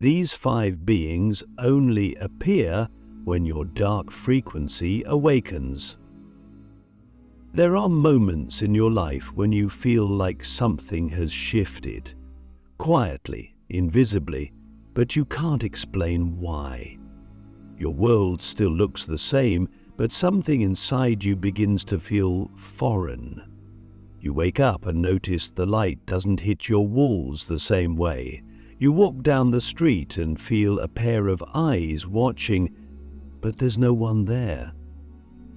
These 5 beings only appear when your dark frequency awakens. There are moments in your life when you feel like something has shifted, quietly, invisibly, but you can't explain why. Your world still looks the same, but something inside you begins to feel foreign. You wake up and notice the light doesn't hit your walls the same way. You walk down the street and feel a pair of eyes watching, but there's no one there.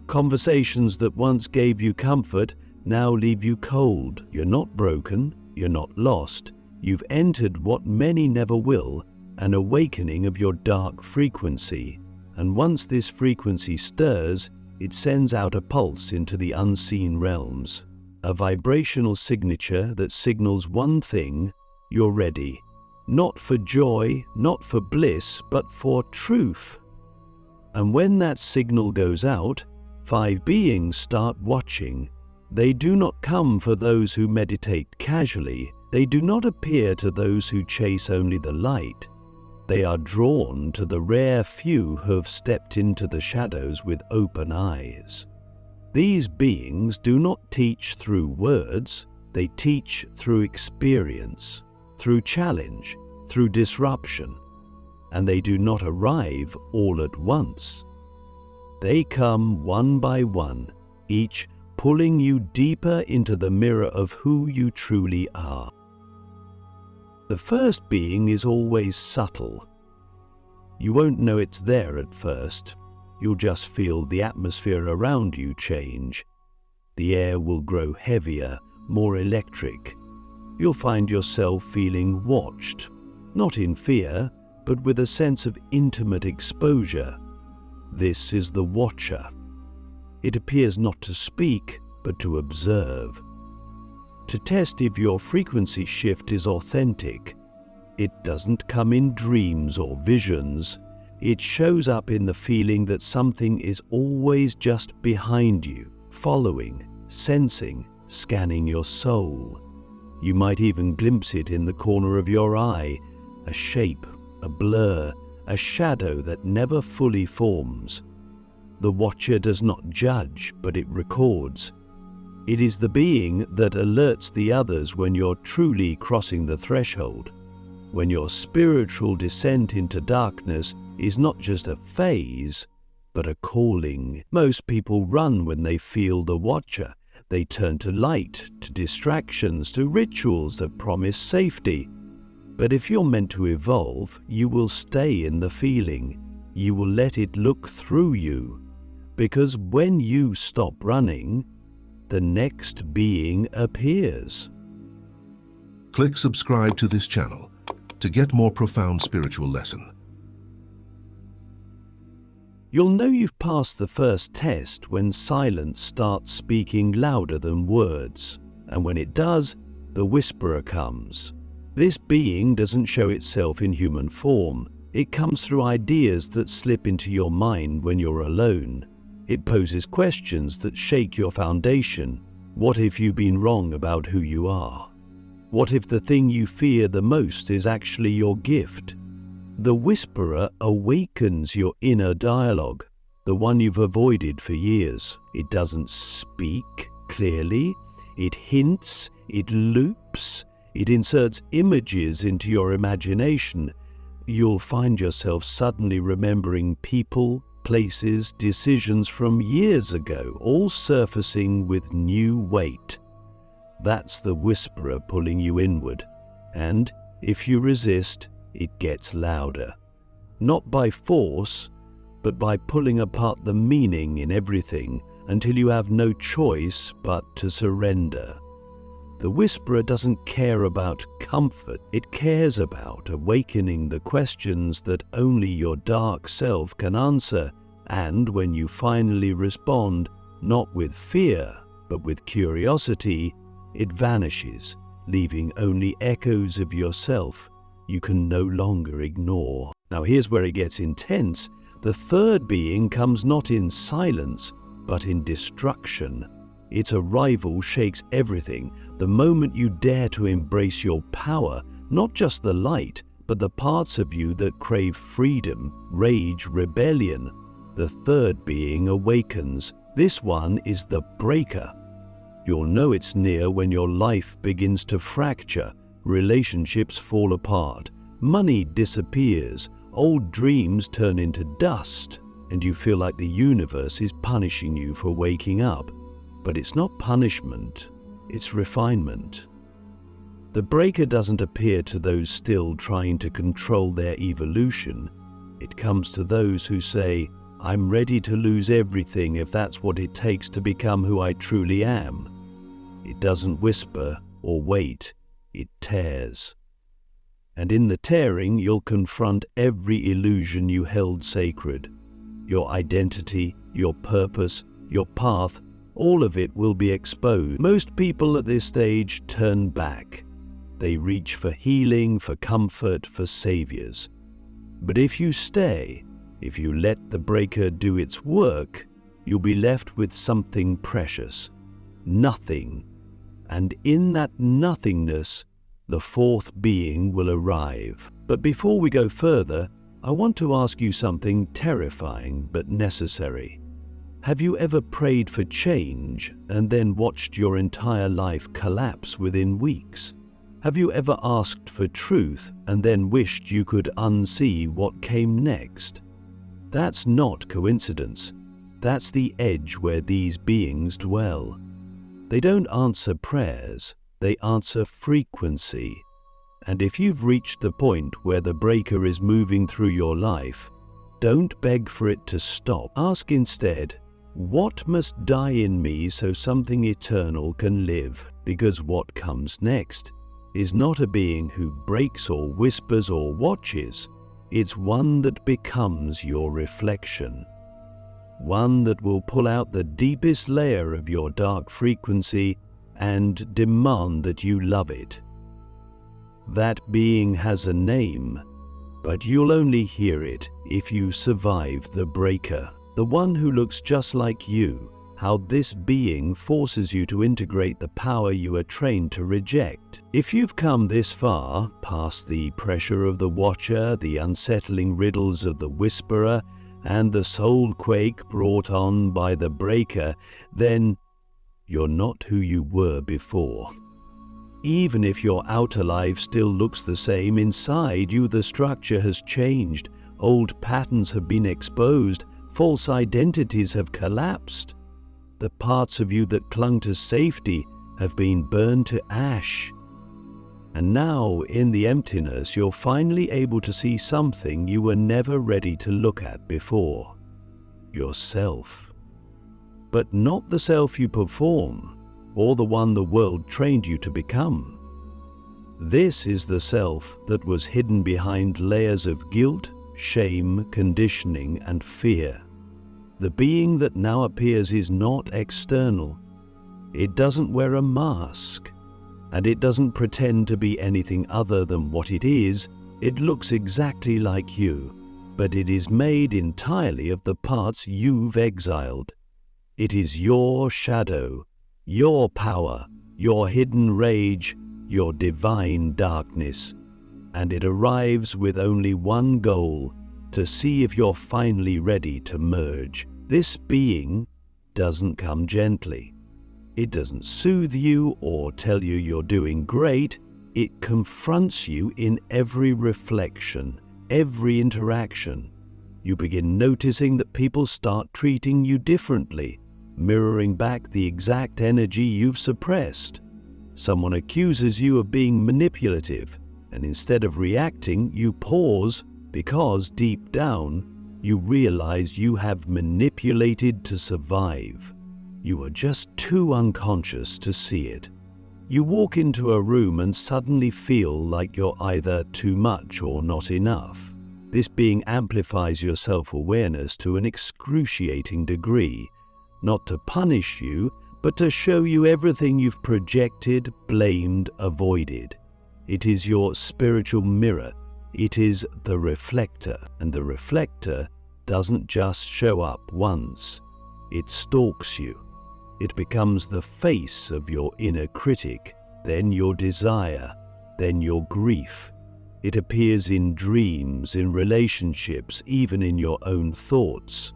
Conversations that once gave you comfort now leave you cold. You're not broken, you're not lost. You've entered what many never will, an awakening of your dark frequency. And once this frequency stirs, it sends out a pulse into the unseen realms. A vibrational signature that signals one thing: you're ready. Not for joy, not for bliss, but for truth. And when that signal goes out, 5 beings start watching. They do not come for those who meditate casually. They do not appear to those who chase only the light. They are drawn to the rare few who have stepped into the shadows with open eyes. These beings do not teach through words, they teach through experience, through challenge, through disruption, and they do not arrive all at once. They come one by one, each pulling you deeper into the mirror of who you truly are. The first being is always subtle. You won't know it's there at first. You'll just feel the atmosphere around you change. The air will grow heavier, more electric. You'll find yourself feeling watched, not in fear, but with a sense of intimate exposure. This is the watcher. It appears not to speak, but to observe. To test if your frequency shift is authentic, it doesn't come in dreams or visions. It shows up in the feeling that something is always just behind you, following, sensing, scanning your soul. You might even glimpse it in the corner of your eye, a shape, a blur, a shadow that never fully forms. The watcher does not judge, but it records. It is the being that alerts the others when you're truly crossing the threshold, when your spiritual descent into darkness is not just a phase, but a calling. Most people run when they feel the watcher. They turn to light, to distractions, to rituals that promise safety. But if you're meant to evolve, you will stay in the feeling. You will let it look through you. Because when you stop running, the next being appears. Click subscribe to this channel to get more profound spiritual lesson. You'll know you've passed the first test when silence starts speaking louder than words. And when it does, the whisperer comes. This being doesn't show itself in human form. It comes through ideas that slip into your mind when you're alone. It poses questions that shake your foundation. What if you've been wrong about who you are? What if the thing you fear the most is actually your gift? The whisperer awakens your inner dialogue, the one you've avoided for years. It doesn't speak clearly. It hints, it loops, it inserts images into your imagination. You'll find yourself suddenly remembering people, places, decisions from years ago, all surfacing with new weight. That's the whisperer pulling you inward. And if you resist, it gets louder. Not by force, but by pulling apart the meaning in everything until you have no choice but to surrender. The whisperer doesn't care about comfort, it cares about awakening the questions that only your dark self can answer. And when you finally respond, not with fear, but with curiosity, it vanishes, leaving only echoes of yourself you can no longer ignore. Now here's where it gets intense. The third being comes not in silence, but in destruction. Its arrival shakes everything. The moment you dare to embrace your power, not just the light, but the parts of you that crave freedom, rage, rebellion, the third being awakens. This one is the breaker. You'll know it's near when your life begins to fracture, relationships fall apart, money disappears, old dreams turn into dust, and you feel like the universe is punishing you for waking up. But it's not punishment, it's refinement. The breaker doesn't appear to those still trying to control their evolution. It comes to those who say, "I'm ready to lose everything if that's what it takes to become who I truly am." It doesn't whisper or wait, it tears. And in the tearing, you'll confront every illusion you held sacred. Your identity, your purpose, your path, all of it will be exposed. Most people at this stage turn back. They reach for healing, for comfort, for saviors. But if you stay, if you let the breaker do its work, you'll be left with something precious. Nothing. And in that nothingness, the fourth being will arrive. But before we go further, I want to ask you something terrifying but necessary. Have you ever prayed for change and then watched your entire life collapse within weeks? Have you ever asked for truth and then wished you could unsee what came next? That's not coincidence. That's the edge where these beings dwell. They don't answer prayers, they answer frequency. And if you've reached the point where the breaker is moving through your life, don't beg for it to stop. Ask instead, what must die in me so something eternal can live? Because what comes next is not a being who breaks or whispers or watches. It's one that becomes your reflection. One that will pull out the deepest layer of your dark frequency and demand that you love it. That being has a name, but you'll only hear it if you survive the breaker. The one who looks just like you, how this being forces you to integrate the power you are trained to reject. If you've come this far, past the pressure of the watcher, the unsettling riddles of the whisperer, and the soul quake brought on by the breaker, then you're not who you were before. Even if your outer life still looks the same, inside you the structure has changed, old patterns have been exposed, false identities have collapsed. The parts of you that clung to safety have been burned to ash. And now, in the emptiness, you're finally able to see something you were never ready to look at before. Yourself. But not the self you perform, or the one the world trained you to become. This is the self that was hidden behind layers of guilt, shame, conditioning, and fear. The being that now appears is not external. It doesn't wear a mask, and it doesn't pretend to be anything other than what it is. It looks exactly like you, but it is made entirely of the parts you've exiled. It is your shadow, your power, your hidden rage, your divine darkness, and it arrives with only one goal: to see if you're finally ready to merge. This being doesn't come gently. It doesn't soothe you or tell you you're doing great. It confronts you in every reflection, every interaction. You begin noticing that people start treating you differently, mirroring back the exact energy you've suppressed. Someone accuses you of being manipulative, and instead of reacting, you pause because deep down, you realize you have manipulated to survive. You are just too unconscious to see it. You walk into a room and suddenly feel like you're either too much or not enough. This being amplifies your self-awareness to an excruciating degree, not to punish you, but to show you everything you've projected, blamed, avoided. It is your spiritual mirror. It is the reflector, and the reflector doesn't just show up once. It stalks you. It becomes the face of your inner critic, then your desire, then your grief. It appears in dreams, in relationships, even in your own thoughts.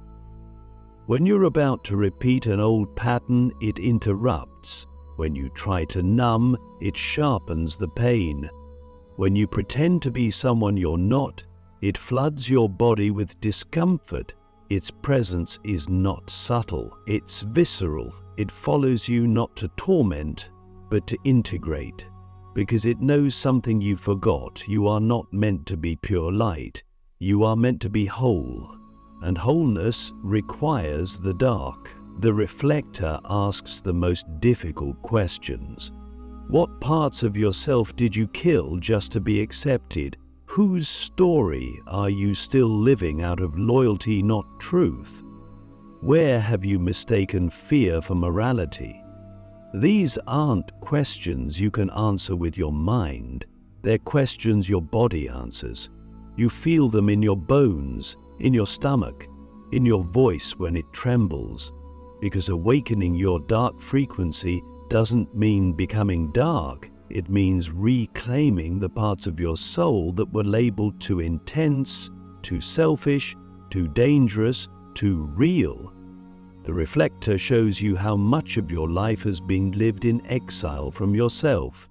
When you're about to repeat an old pattern, it interrupts. When you try to numb, it sharpens the pain. When you pretend to be someone you're not, it floods your body with discomfort. Its presence is not subtle, it's visceral. It follows you not to torment, but to integrate. Because it knows something you forgot. You are not meant to be pure light. You are meant to be whole. And wholeness requires the dark. The reflector asks the most difficult questions. What parts of yourself did you kill just to be accepted? Whose story are you still living out of loyalty, not truth? Where have you mistaken fear for morality? These aren't questions you can answer with your mind. They're questions your body answers. You feel them in your bones, in your stomach, in your voice when it trembles. Because awakening your dark frequency doesn't mean becoming dark. It means reclaiming the parts of your soul that were labeled too intense, too selfish, too dangerous, too real. The reflector shows you how much of your life has been lived in exile from yourself.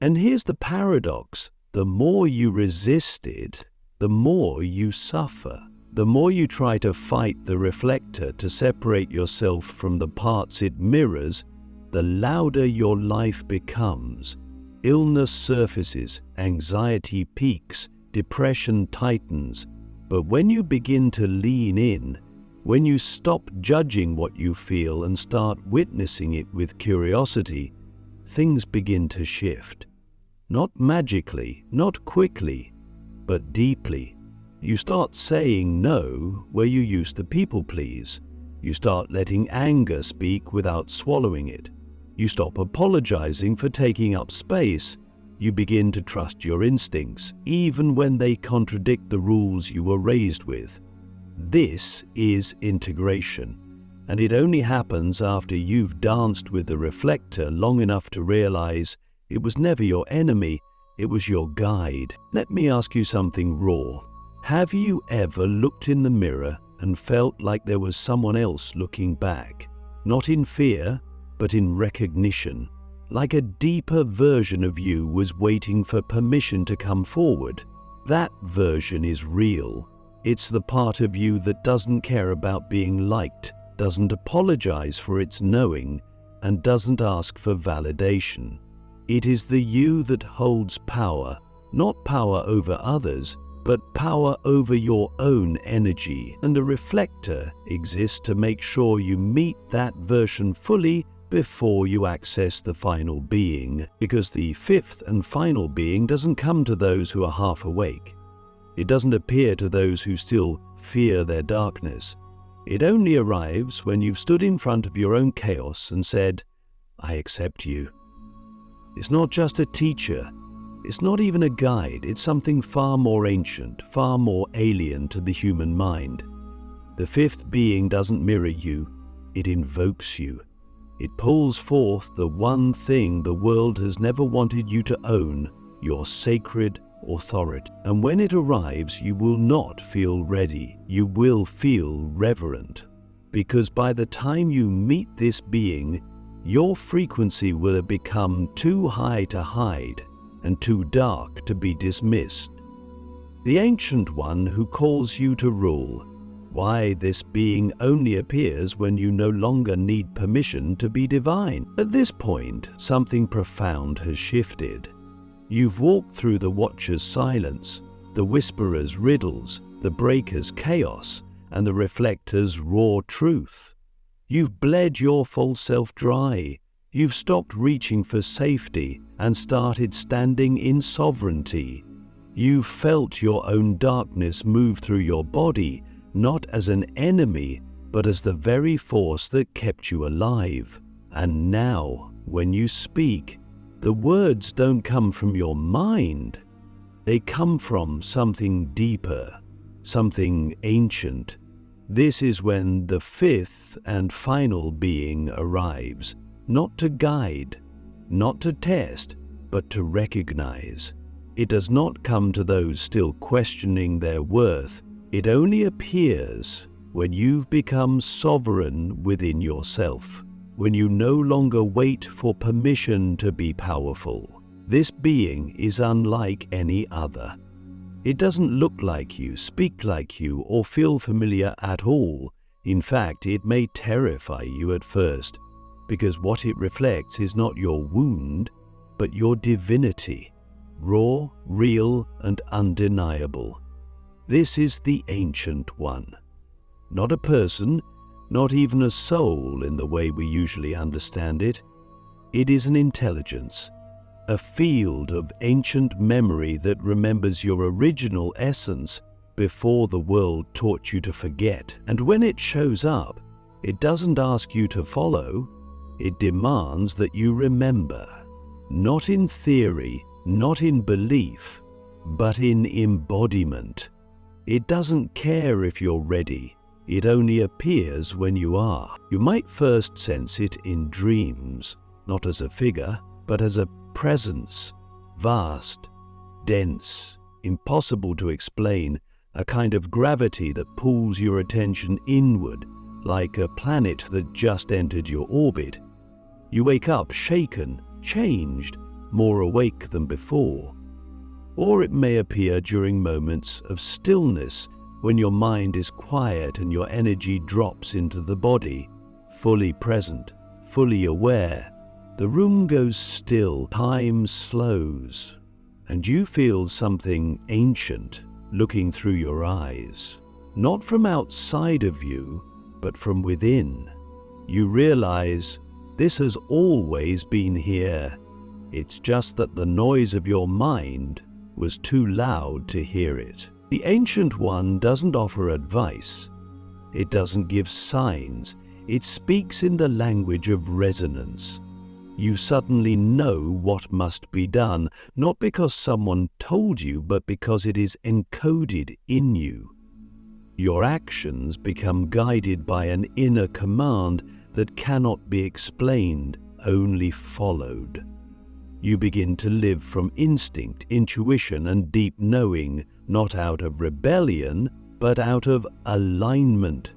And here's the paradox. The more you resist it, the more you suffer. The more you try to fight the reflector to separate yourself from the parts it mirrors, the louder your life becomes. Illness surfaces, anxiety peaks, depression tightens. But when you begin to lean in, when you stop judging what you feel and start witnessing it with curiosity, things begin to shift. Not magically, not quickly, but deeply. You start saying no where you used to people please. You start letting anger speak without swallowing it. You stop apologizing for taking up space. You begin to trust your instincts, even when they contradict the rules you were raised with. This is integration, and it only happens after you've danced with the reflector long enough to realize it was never your enemy, it was your guide. Let me ask you something raw. Have you ever looked in the mirror and felt like there was someone else looking back? Not in fear, but in recognition. Like a deeper version of you was waiting for permission to come forward. That version is real. It's the part of you that doesn't care about being liked, doesn't apologize for its knowing, and doesn't ask for validation. It is the you that holds power, not power over others, but power over your own energy. And a reflector exists to make sure you meet that version fully before you access the final being. Because the fifth and final being doesn't come to those who are half awake. It doesn't appear to those who still fear their darkness. It only arrives when you've stood in front of your own chaos and said, I accept you. It's not just a teacher. It's not even a guide. It's something far more ancient, far more alien to the human mind. The fifth being doesn't mirror you. It invokes you. It pulls forth the one thing the world has never wanted you to own, your sacred authority. And when it arrives, you will not feel ready. You will feel reverent. Because by the time you meet this being, your frequency will have become too high to hide and too dark to be dismissed. The Ancient One who calls you to rule. Why this being only appears when you no longer need permission to be divine. At this point, something profound has shifted. You've walked through the Watcher's silence, the Whisperer's riddles, the Breaker's chaos, and the Reflector's raw truth. You've bled your false self dry. You've stopped reaching for safety and started standing in sovereignty. You've felt your own darkness move through your body, not as an enemy, but as the very force that kept you alive. And now, when you speak, the words don't come from your mind. They come from something deeper, something ancient. This is when the fifth and final being arrives, not to guide, not to test, but to recognize. It does not come to those still questioning their worth. It only appears when you've become sovereign within yourself, when you no longer wait for permission to be powerful. This being is unlike any other. It doesn't look like you, speak like you, or feel familiar at all. In fact, it may terrify you at first, because what it reflects is not your wound, but your divinity, raw, real, and undeniable. This is the Ancient One. Not a person, not even a soul in the way we usually understand it. It is an intelligence, a field of ancient memory that remembers your original essence before the world taught you to forget. And when it shows up, it doesn't ask you to follow, it demands that you remember. Not in theory, not in belief, but in embodiment. It doesn't care if you're ready. It only appears when you are. You might first sense it in dreams, not as a figure, but as a presence, vast, dense, impossible to explain, a kind of gravity that pulls your attention inward, like a planet that just entered your orbit. You wake up shaken, changed, more awake than before. Or it may appear during moments of stillness, when your mind is quiet and your energy drops into the body, fully present, fully aware. The room goes still, time slows, and you feel something ancient looking through your eyes. Not from outside of you, but from within. You realize this has always been here. It's just that the noise of your mind was too loud to hear it. The Ancient One doesn't offer advice. It doesn't give signs. It speaks in the language of resonance. You suddenly know what must be done, not because someone told you, but because it is encoded in you. Your actions become guided by an inner command that cannot be explained, only followed. You begin to live from instinct, intuition, and deep knowing, not out of rebellion, but out of alignment.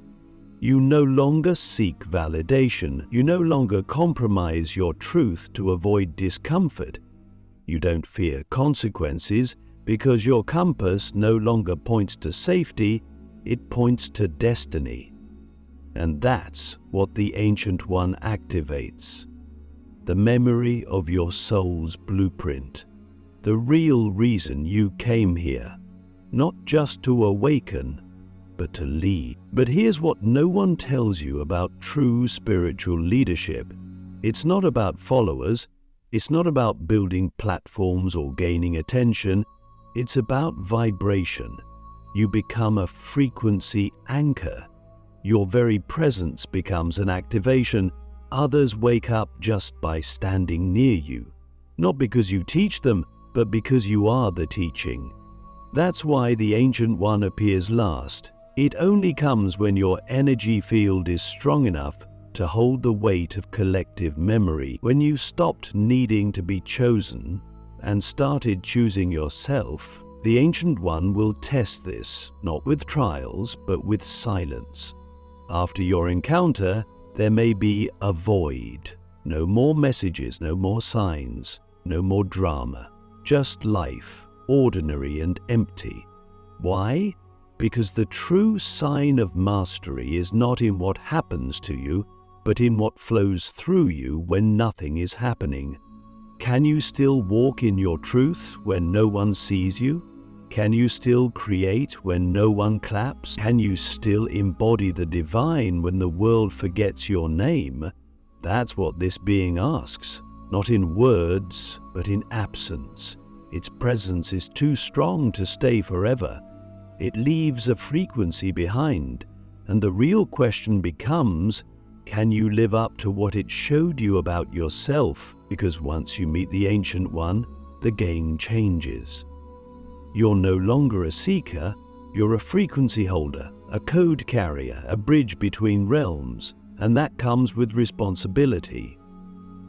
You no longer seek validation. You no longer compromise your truth to avoid discomfort. You don't fear consequences because your compass no longer points to safety, it points to destiny. And that's what the Ancient One activates. The memory of your soul's blueprint. The real reason you came here. Not just to awaken, but to lead. But here's what no one tells you about true spiritual leadership. It's not about followers. It's not about building platforms or gaining attention. It's about vibration. You become a frequency anchor. Your very presence becomes an activation. Others wake up just by standing near you. Not because you teach them, but because you are the teaching. That's why the Ancient One appears last. It only comes when your energy field is strong enough to hold the weight of collective memory. When you stopped needing to be chosen and started choosing yourself, the Ancient One will test this, not with trials, but with silence. After your encounter, there may be a void. No more messages, no more signs, no more drama. Just life, ordinary and empty. Why? Because the true sign of mastery is not in what happens to you, but in what flows through you when nothing is happening. Can you still walk in your truth when no one sees you? Can you still create when no one claps? Can you still embody the divine when the world forgets your name? That's what this being asks, not in words, but in absence. Its presence is too strong to stay forever. It leaves a frequency behind, and the real question becomes, can you live up to what it showed you about yourself? Because once you meet the Ancient One, the game changes. You're no longer a seeker, you're a frequency holder, a code carrier, a bridge between realms, and that comes with responsibility.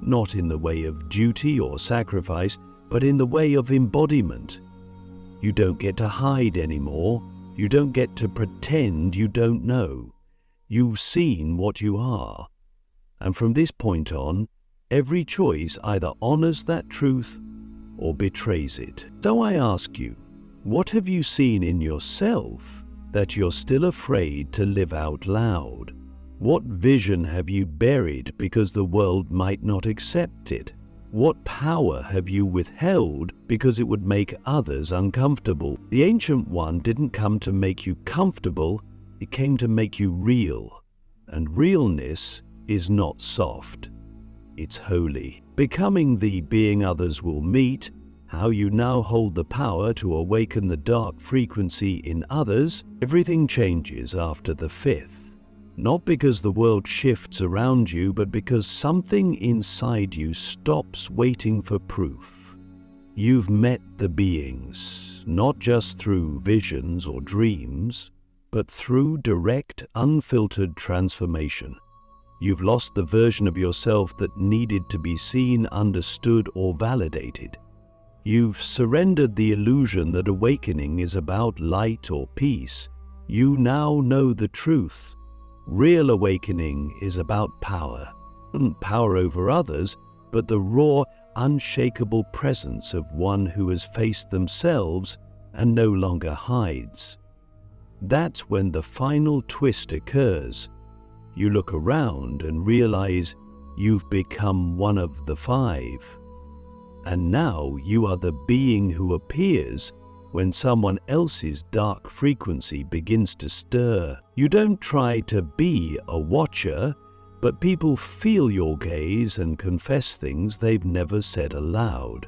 Not in the way of duty or sacrifice, but in the way of embodiment. You don't get to hide anymore. You don't get to pretend you don't know. You've seen what you are. And from this point on, every choice either honors that truth or betrays it. So I ask you, what have you seen in yourself that you're still afraid to live out loud? What vision have you buried because the world might not accept it? What power have you withheld because it would make others uncomfortable? The Ancient One didn't come to make you comfortable, it came to make you real. And realness is not soft, it's holy. Becoming the being others will meet, how you now hold the power to awaken the dark frequency in others, everything changes after the fifth. Not because the world shifts around you, but because something inside you stops waiting for proof. You've met the beings, not just through visions or dreams, but through direct, unfiltered transformation. You've lost the version of yourself that needed to be seen, understood, or validated. You've surrendered the illusion that awakening is about light or peace. You now know the truth. Real awakening is about power. Not power over others, but the raw, unshakable presence of one who has faced themselves and no longer hides. That's when the final twist occurs. You look around and realize you've become one of the five. And now you are the being who appears when someone else's dark frequency begins to stir. You don't try to be a watcher, but people feel your gaze and confess things they've never said aloud.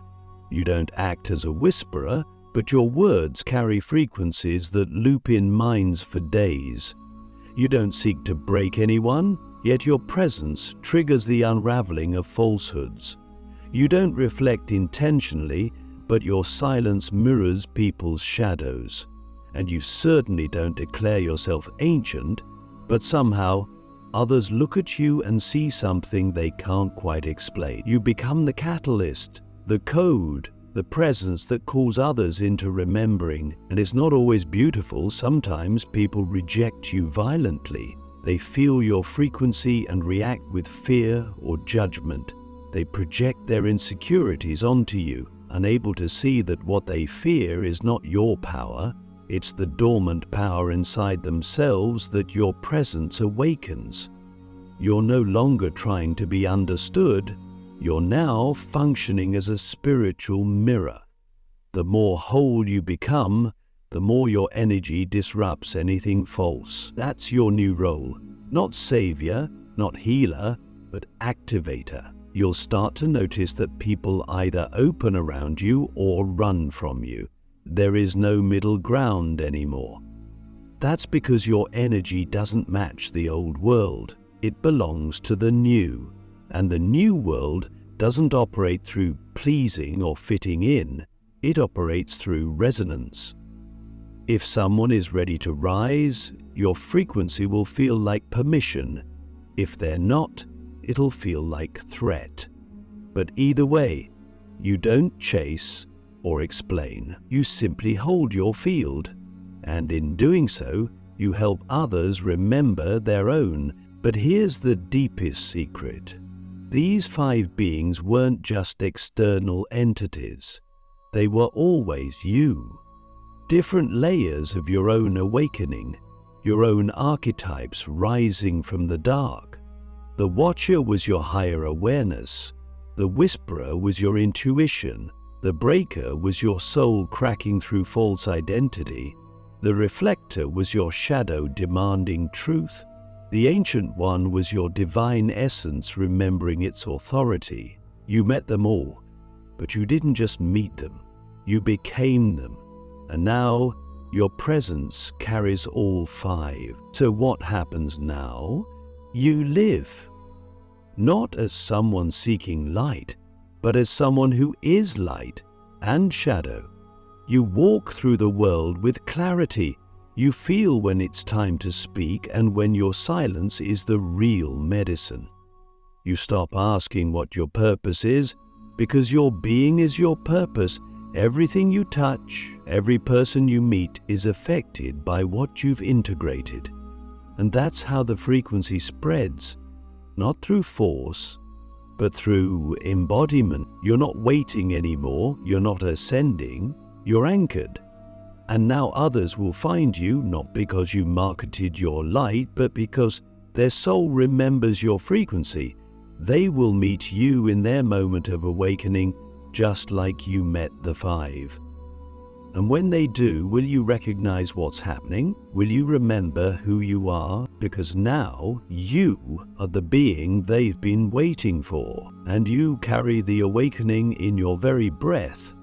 You don't act as a whisperer, but your words carry frequencies that loop in minds for days. You don't seek to break anyone, yet your presence triggers the unraveling of falsehoods. You don't reflect intentionally, but your silence mirrors people's shadows. And you certainly don't declare yourself ancient, but somehow others look at you and see something they can't quite explain. You become the catalyst, the code, the presence that calls others into remembering. And it's not always beautiful. Sometimes people reject you violently. They feel your frequency and react with fear or judgment. They project their insecurities onto you, unable to see that what they fear is not your power, it's the dormant power inside themselves that your presence awakens. You're no longer trying to be understood, you're now functioning as a spiritual mirror. The more whole you become, the more your energy disrupts anything false. That's your new role. Not savior, not healer, but activator. You'll start to notice that people either open around you or run from you. There is no middle ground anymore. That's because your energy doesn't match the old world. It belongs to the new. And the new world doesn't operate through pleasing or fitting in. It operates through resonance. If someone is ready to rise, your frequency will feel like permission. If they're not, it'll feel like threat. But either way, you don't chase or explain. You simply hold your field. And in doing so, you help others remember their own. But here's the deepest secret. These five beings weren't just external entities. They were always you. Different layers of your own awakening, your own archetypes rising from the dark. The watcher was your higher awareness. The whisperer was your intuition. The breaker was your soul cracking through false identity. The reflector was your shadow demanding truth. The Ancient One was your divine essence remembering its authority. You met them all, but you didn't just meet them. You became them. And now, your presence carries all five. So what happens now? You live. Not as someone seeking light, but as someone who is light and shadow. You walk through the world with clarity. You feel when it's time to speak and when your silence is the real medicine. You stop asking what your purpose is Because your being is your purpose. Everything you touch, every person you meet is affected by what you've integrated. And that's how the frequency spreads, not through force, but through embodiment. You're not waiting anymore, you're not ascending, you're anchored. And now others will find you, not because you marketed your light, but because their soul remembers your frequency. They will meet you in their moment of awakening, just like you met the five. And when they do, will you recognize what's happening? Will you remember who you are? Because now you are the being they've been waiting for, and you carry the awakening in your very breath.